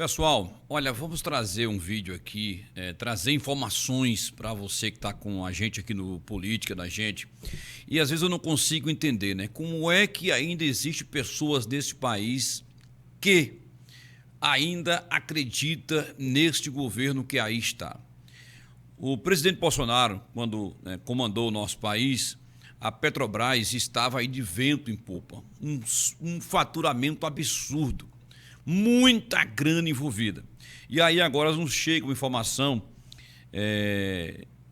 Pessoal, olha, vamos trazer um vídeo aqui, trazer informações para você que está com a gente aqui no Política da gente. E às vezes eu não consigo entender, né? Como é que ainda existe pessoas nesse país que ainda acredita neste governo que aí está. O presidente Bolsonaro, quando comandou o nosso país, a Petrobras estava aí de vento em popa, um faturamento absurdo, muita grana envolvida. E aí agora nos chega uma informação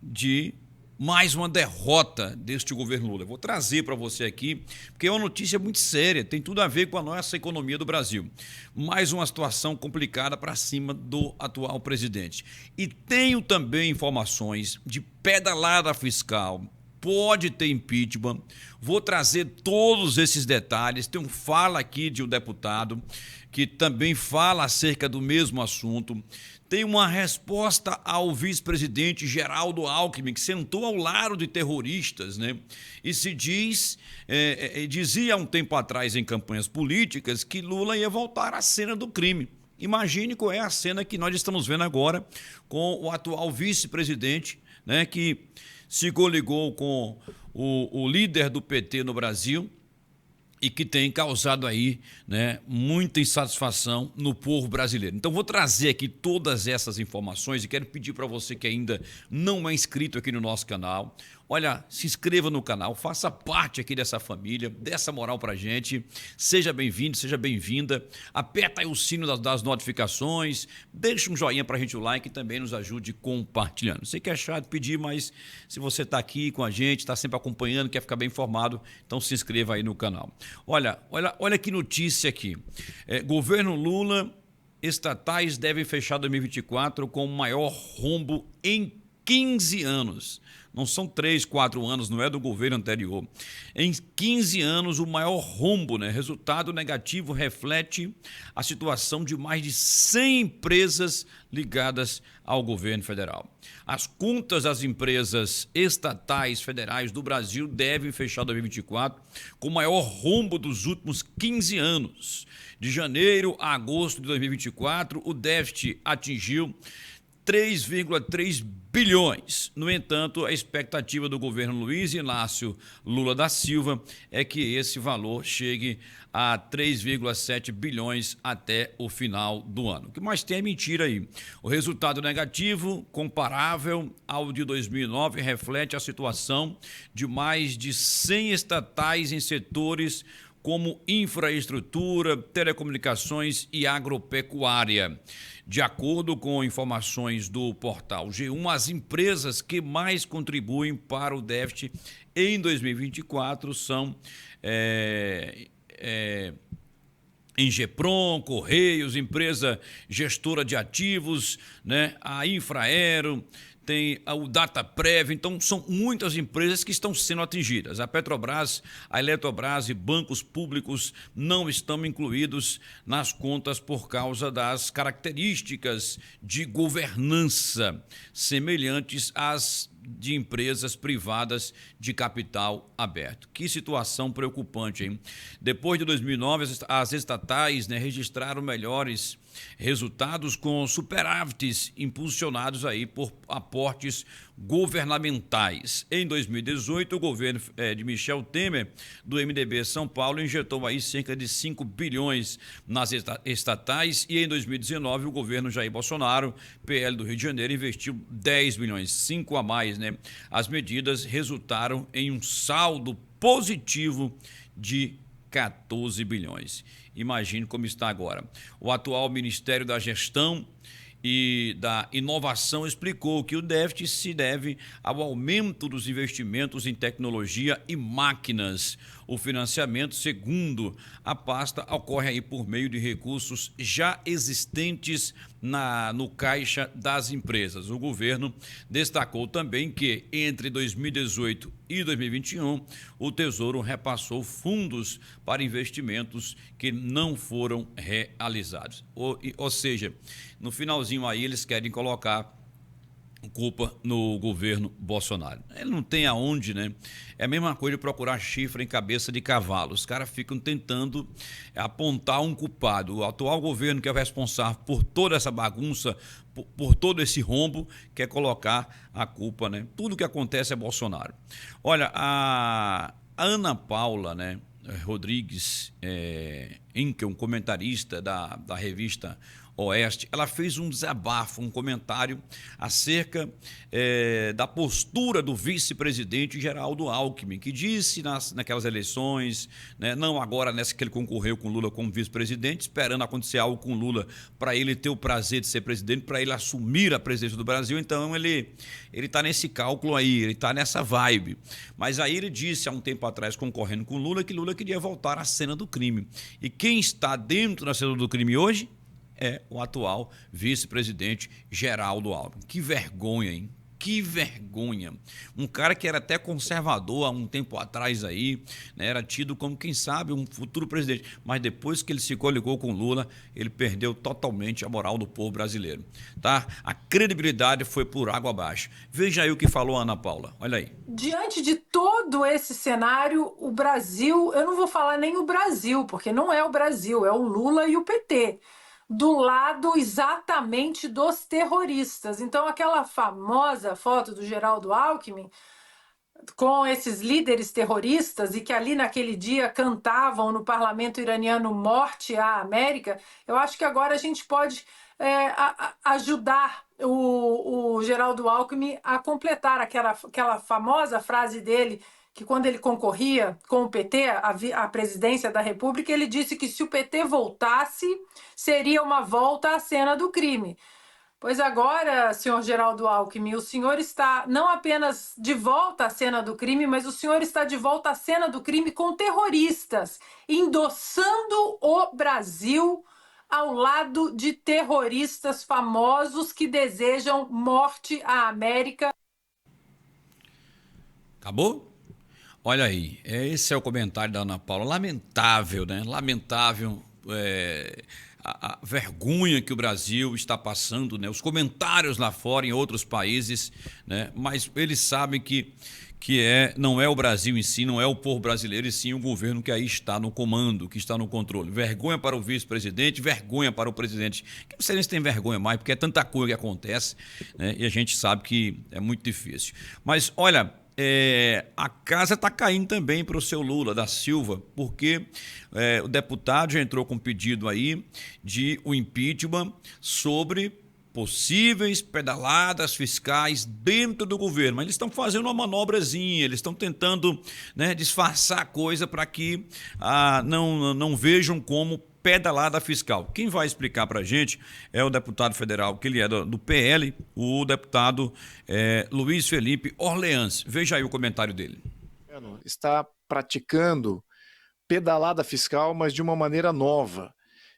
de mais uma derrota deste governo Lula. Eu vou trazer para você aqui, porque é uma notícia muito séria, tem tudo a ver com a nossa economia do Brasil. Mais uma situação complicada para cima do atual presidente. E tenho também informações de pedalada fiscal, pode ter impeachment, vou trazer todos esses detalhes. Tem um fala aqui de um deputado que também fala acerca do mesmo assunto. Tem uma resposta ao vice-presidente Geraldo Alckmin, que sentou ao lado de terroristas, né? E se dizia há um tempo atrás em campanhas políticas que Lula ia voltar à cena do crime. Imagine qual é a cena que nós estamos vendo agora com o atual vice-presidente, né, que se coligou com o líder do PT no Brasil e que tem causado aí, né, muita insatisfação no povo brasileiro. Então vou trazer aqui todas essas informações e quero pedir para você que ainda não é inscrito aqui no nosso canal, olha, se inscreva no canal, faça parte aqui dessa família, dessa moral pra gente, seja bem-vindo, seja bem-vinda, aperta aí o sino das notificações, deixa um joinha pra gente, o like, e também nos ajude compartilhando. Sei que é chato pedir, mas se você tá aqui com a gente, tá sempre acompanhando, quer ficar bem informado, então se inscreva aí no canal. Olha que notícia aqui, governo Lula, estatais devem fechar 2024 com o maior rombo em 15 anos. Não são 3, 4 anos, não é do governo anterior. Em 15 anos, o maior rombo, né? Resultado negativo reflete a situação de mais de 100 empresas ligadas ao governo federal. As contas das empresas estatais federais do Brasil devem fechar 2024 com o maior rombo dos últimos 15 anos. De janeiro a agosto de 2024, o déficit atingiu 3,3 bilhões. No entanto, a expectativa do governo Luiz Inácio Lula da Silva é que esse valor chegue a 3,7 bilhões até o final do ano. O que mais tem é mentira aí. O resultado negativo, comparável ao de 2009, reflete a situação de mais de 100 estatais em setores como infraestrutura, telecomunicações e agropecuária. De acordo com informações do portal G1, as empresas que mais contribuem para o déficit em 2024 são Engeprom, Correios, empresa gestora de ativos, né, a Infraero, tem o Dataprev, então são muitas empresas que estão sendo atingidas. A Petrobras, a Eletrobras e bancos públicos não estão incluídos nas contas por causa das características de governança semelhantes às de empresas privadas de capital aberto. Que situação preocupante, hein? Depois de 2009, as estatais, né, registraram melhores resultados com superávites impulsionados aí por aportes governamentais. Em 2018, o governo de Michel Temer, do MDB São Paulo, injetou aí cerca de 5 bilhões nas estatais e em 2019 o governo Jair Bolsonaro, PL do Rio de Janeiro, investiu 10 bilhões, 5 a mais, né? As medidas resultaram em um saldo positivo de 14 bilhões. Imagine como está agora. O atual Ministério da Gestão e da Inovação explicou que o déficit se deve ao aumento dos investimentos em tecnologia e máquinas. O financiamento, segundo a pasta, ocorre aí por meio de recursos já existentes no caixa das empresas. O governo destacou também que entre 2018 e 2021, o Tesouro repassou fundos para investimentos que não foram realizados. Ou seja, no finalzinho aí eles querem colocar culpa no governo Bolsonaro. Ele não tem aonde, né? É a mesma coisa de procurar chifre em cabeça de cavalo. Os caras ficam tentando apontar um culpado. O atual governo, que é o responsável por toda essa bagunça, por todo esse rombo, quer colocar a culpa, né? Tudo que acontece é Bolsonaro. Olha, a Ana Paula, né? Rodrigues, Inca, um comentarista da revista Oeste, ela fez um desabafo, um comentário acerca da postura do vice-presidente Geraldo Alckmin, que disse naquelas eleições, né, não agora nessa que ele concorreu com Lula como vice-presidente, esperando acontecer algo com Lula para ele ter o prazer de ser presidente, para ele assumir a presidência do Brasil. Então ele está nesse cálculo aí, ele está nessa vibe. Mas aí ele disse há um tempo atrás, concorrendo com Lula, que Lula queria voltar à cena do crime. E quem está dentro da cena do crime hoje é o atual vice-presidente Geraldo Alckmin. Que vergonha, hein? Que vergonha. Um cara que era até conservador há um tempo atrás aí, né, era tido como, quem sabe, um futuro presidente. Mas depois que ele se coligou com Lula, ele perdeu totalmente a moral do povo brasileiro. Tá? A credibilidade foi por água abaixo. Veja aí o que falou a Ana Paula. Olha aí. Diante de todo esse cenário, o Brasil, eu não vou falar nem o Brasil, porque não é o Brasil, é o Lula e o PT, do lado exatamente dos terroristas. Então, aquela famosa foto do Geraldo Alckmin com esses líderes terroristas e que ali naquele dia cantavam no parlamento iraniano morte à América, eu acho que agora a gente pode ajudar o Geraldo Alckmin a completar aquela famosa frase dele, que quando ele concorria com o PT à presidência da República, ele disse que se o PT voltasse, seria uma volta à cena do crime. Pois agora, senhor Geraldo Alckmin, o senhor está não apenas de volta à cena do crime, mas o senhor está de volta à cena do crime com terroristas, endossando o Brasil ao lado de terroristas famosos que desejam morte à América. Acabou? Olha aí, esse é o comentário da Ana Paula. Lamentável, né? Lamentável a vergonha que o Brasil está passando, né? Os comentários lá fora, em outros países, né? Mas eles sabem que não é o Brasil em si, não é o povo brasileiro, e sim o governo que aí está no comando, que está no controle. Vergonha para o vice-presidente, vergonha para o presidente. Que não sei nem se tem vergonha mais, porque é tanta coisa que acontece, né? E a gente sabe que é muito difícil. Mas, olha, a casa está caindo também para o seu Lula da Silva, porque o deputado já entrou com pedido aí de o impeachment sobre possíveis pedaladas fiscais dentro do governo. Mas eles estão fazendo uma manobrazinha, eles estão tentando, né, disfarçar a coisa para que não vejam como pedalada fiscal. Quem vai explicar para a gente é o deputado federal, que ele é do PL, o deputado Luiz Felipe Orleans. Veja aí o comentário dele. Está praticando pedalada fiscal, mas de uma maneira nova.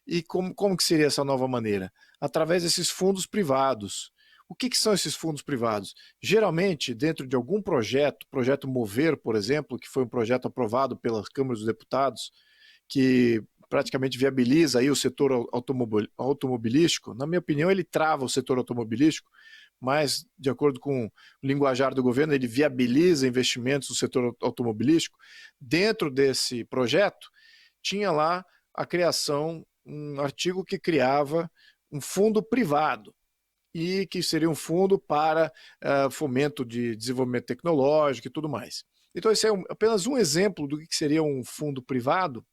E como que seria essa nova maneira? Através desses fundos privados. O que são esses fundos privados? Geralmente, dentro de algum projeto Mover, por exemplo, que foi um projeto aprovado pela Câmara dos Deputados, que praticamente viabiliza aí o setor automobilístico. Na minha opinião, ele trava o setor automobilístico, mas, de acordo com o linguajar do governo, ele viabiliza investimentos no setor automobilístico. Dentro desse projeto, tinha lá a criação, um artigo que criava um fundo privado, e que seria um fundo para fomento de desenvolvimento tecnológico e tudo mais. Então, esse é apenas um exemplo do que seria um fundo privado.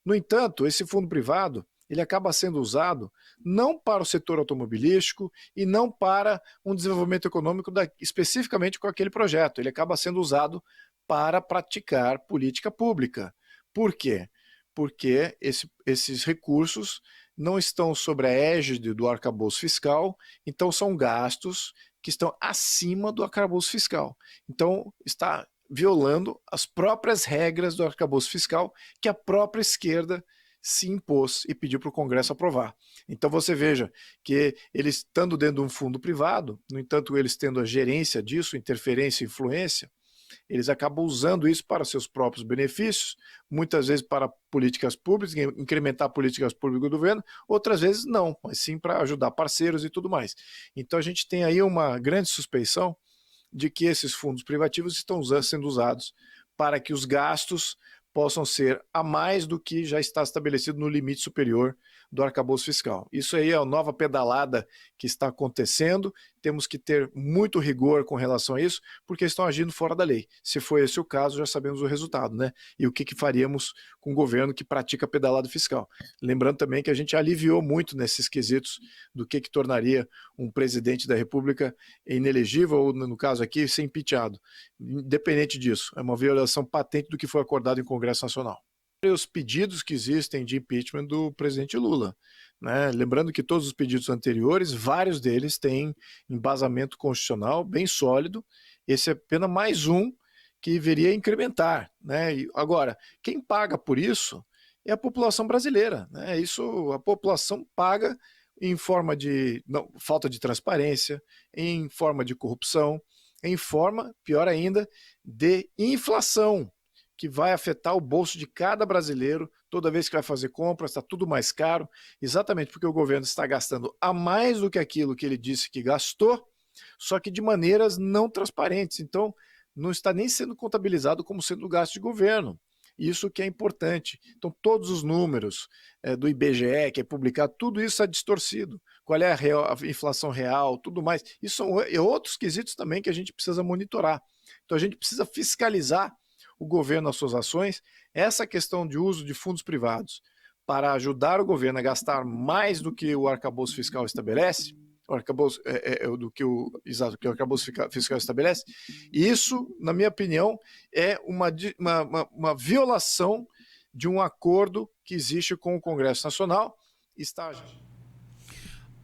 No entanto, esse fundo privado ele acaba sendo usado não para o setor automobilístico e não para um desenvolvimento econômico especificamente com aquele projeto. Ele acaba sendo usado para praticar política pública. Por quê? Porque esses recursos não estão sob a égide do arcabouço fiscal, então são gastos que estão acima do arcabouço fiscal. Então, está violando as próprias regras do arcabouço fiscal que a própria esquerda se impôs e pediu para o Congresso aprovar. Então você veja que eles estando dentro de um fundo privado, no entanto eles tendo a gerência disso, interferência e influência, eles acabam usando isso para seus próprios benefícios, muitas vezes para políticas públicas, incrementar políticas públicas do governo, outras vezes não, mas sim para ajudar parceiros e tudo mais. Então a gente tem aí uma grande suspeição de que esses fundos privativos estão sendo usados para que os gastos possam ser a mais do que já está estabelecido no limite superior do arcabouço fiscal. Isso aí é a nova pedalada que está acontecendo, temos que ter muito rigor com relação a isso, porque estão agindo fora da lei. Se for esse o caso, já sabemos o resultado, né? E o que faríamos com o governo que pratica pedalada fiscal. Lembrando também que a gente aliviou muito nesses quesitos do que tornaria um presidente da República inelegível, ou no caso aqui, ser impeachado. Independente disso, é uma violação patente do que foi acordado em Congresso Nacional. Os pedidos que existem de impeachment do presidente Lula, né? Lembrando que todos os pedidos anteriores, vários deles têm embasamento constitucional bem sólido. Esse é apenas mais um que viria incrementar, né? E agora, quem paga por isso é a população brasileira, né? Isso a população paga em forma de falta de transparência, em forma de corrupção, em forma, pior ainda, de inflação, que vai afetar o bolso de cada brasileiro. Toda vez que vai fazer compras, está tudo mais caro, exatamente porque o governo está gastando a mais do que aquilo que ele disse que gastou, só que de maneiras não transparentes. Então, não está nem sendo contabilizado como sendo gasto de governo. Isso que é importante. Então, todos os números do IBGE, que é publicado, tudo isso é distorcido. Qual é a inflação real, tudo mais. Isso são outros quesitos também que a gente precisa monitorar. Então, a gente precisa fiscalizar o governo nas suas ações. Essa questão de uso de fundos privados para ajudar o governo a gastar mais do que o arcabouço fiscal estabelece, que o arcabouço fiscal estabelece, isso, na minha opinião, é uma violação de um acordo que existe com o Congresso Nacional.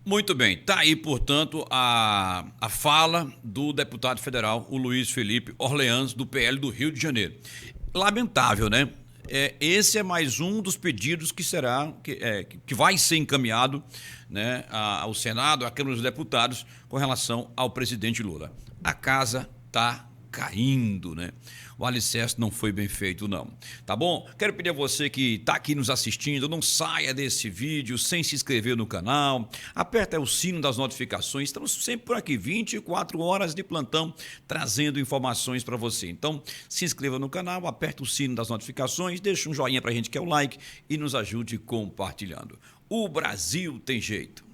Muito bem, está aí, portanto, a fala do deputado federal, o Luiz Felipe Orleans, do PL do Rio de Janeiro. Lamentável, né? Esse é mais um dos pedidos que vai ser encaminhado, né, ao Senado, à Câmara dos Deputados, com relação ao presidente Lula. A casa está caindo, né? O alicerce não foi bem feito, não. Tá bom? Quero pedir a você que está aqui nos assistindo, não saia desse vídeo sem se inscrever no canal. Aperta o sino das notificações. Estamos sempre por aqui, 24 horas de plantão, trazendo informações para você. Então, se inscreva no canal, aperta o sino das notificações, deixa um joinha para a gente que é o like e nos ajude compartilhando. O Brasil tem jeito.